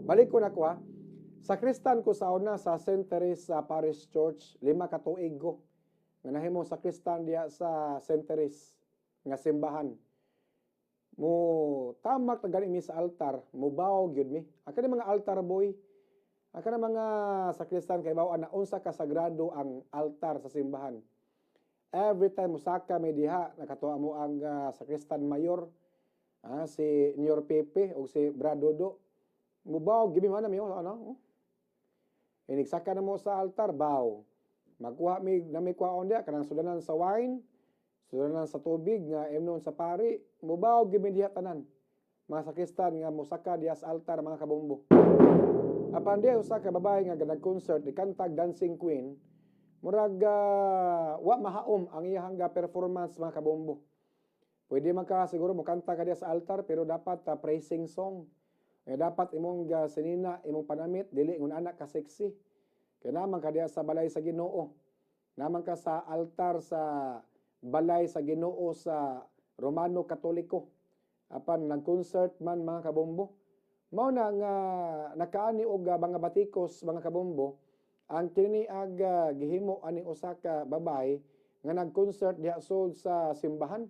Balik ko na ko ha. Sa Kristan ko sa una sa St. Teresa Parish Church, 5 ka tuig ko. Nga nahimo sa Kristan diya sa St. Teresa nga simbahan. Mo tamak na gani mi sa altar, mo bawo gyud mi. Aka mga altar boy. Aka na mga sa Kristan kay bawo na unsa ka sagrado ang altar sa simbahan. Every time musaka may diha nakatuwa mo ang sakristan mayor, si Nyor Pepe o si Bradodo. Mubaw gibi man mi ano. Inigsaka na mo sa altar baw. Magkuha mi na may kuhaon dia kanang sudanan sa wine, sudanan sa tubig nga imnon sa pari, mubaw gibi diha tanan. Mga sakristan nga musaka diha sa altar mga kabombo. Apan diha usa ka babae nga nag-concert di kantag Dancing Queen. Murag wa mahaom ang iyang performance mga kabombo. Pwede man ka siguro mo kanta ka diya sa altar pero dapat praising song. Dapat imong sinina, imong panamit dili ngun anak ka sexy. Kaya naman ka diya sa balay sa Ginoo. Naman ka sa altar sa balay sa Ginoo sa Romano Katoliko. Apan nag-concert man mga kabombo. Mao na nga nakaani og mga batikos mga kabombo. Ang kini gihimo aning usa ka babay nga nag-concert diha sud sa simbahan.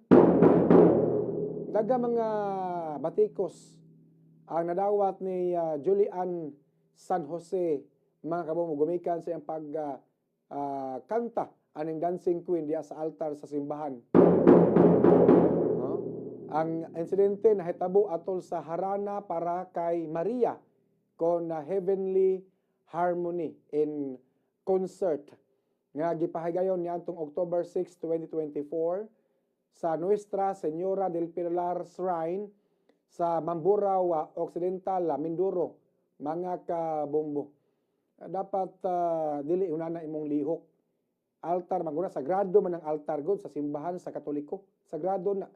Daga mga batikos ang nadawat ni Julian San Jose mga kabombo gumikan sa iyang kanta aning Dancing Queen diha sa altar sa simbahan. Ang insidente nahitabo atol sa harana para kay Maria kon Heavenly Harmony in concert nga gipahigayon niadtong October 6, 2024 sa Nuestra Señora del Pilar Shrine sa Mamburao Occidental, Mindoro, mga kabombo. Dapat dili unana imong lihok. Altar maguna sagrado man ang altar gud sa simbahan sa Katoliko. Sagrado na.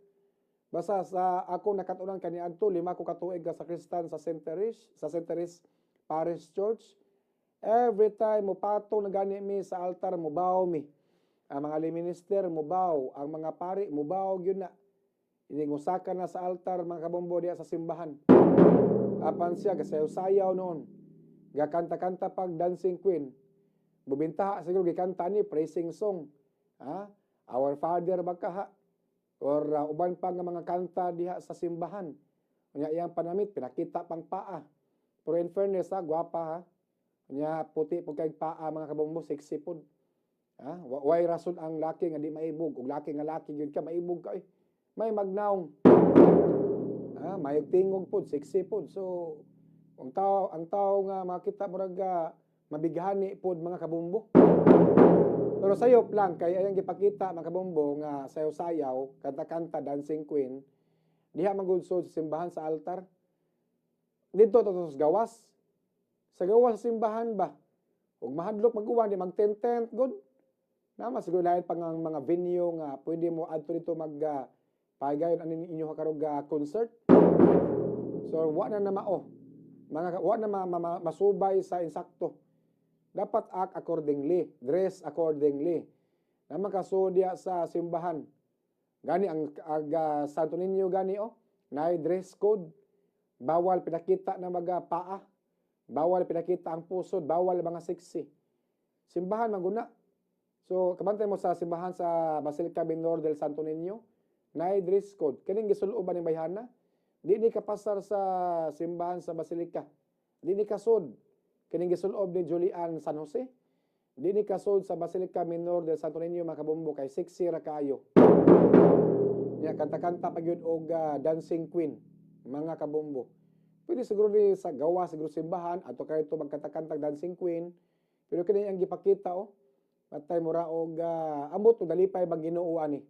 Basta sa ako nakatunan kaniadto 5 ko katuig sa Kristan sa St. Teresa Parish Church. Every time mo patong na gani mi sa altar, mo baw mi. Ang mga minister, mo baw. Ang mga pari, mo baw yun na. Iningusaka na sa altar, mga kabombo diya sa simbahan. Apan siya, kasayaw-sayaw noon. Gakanta-kanta pag Dancing Queen. Bubintaha siguro gikanta ni praising song. Our Father baka ha. Or uban pa nga mga kanta diha sa simbahan. Kanya iyang panamit, pinakita pang paa. Pero in fairness gwapa ha. Nya puti po kay paa mga kabombo, sexy pod. Way rason ang laki nga di maibog, ug laki nga laki gyud ka maibog ka eh. May magnaong. May tingog pod, sexy pod. So ang tao nga makita murag mabighani pod mga kabombo. Pero sayop lang kay ayang gipakita mga kabombo nga sayaw-sayaw, kanta-kanta Dancing Queen. Diha magudsod sa simbahan sa altar. Dito to sa gawas. Sa gawa sa simbahan ba? Huwag mahadlok mag-uwan, di mag-tent-tent, good. Naman, siguro dahil pang mga venue nga, pwede mo adto dito pahigayon anin inyo karog concert. So, wa na mao. Wa na masubay sa insakto. Dapat act accordingly, dress accordingly. Naman kasudya sa simbahan. Gani, ang Santo Niño gani, na dress code. Bawal pinakita na paa. Bawal pinakita ang pusod, bawal mga sexy. Simbahan maguna. So, kabantay mo sa simbahan sa Basilica Minor del Santo Niño, na dress code. Kining gisulooban ng bayhana, di ni kapasar sa simbahan sa Basilica. Di ni kasod. Kining gisuloob ni Julian San Jose. Di ni kasod sa Basilica Minor del Santo Niño, mga kabombo, kay sexy ra kaayo. Kanta-kanta pag yun og Dancing Queen, mga kabombo. Pwede siguro ni sa gawa, siguro simbahan, ato kayo ito magkatakantag Dancing Queen. Pero kini ang gipakita, patay mura og ambot o dalipay bang Ginoo ani.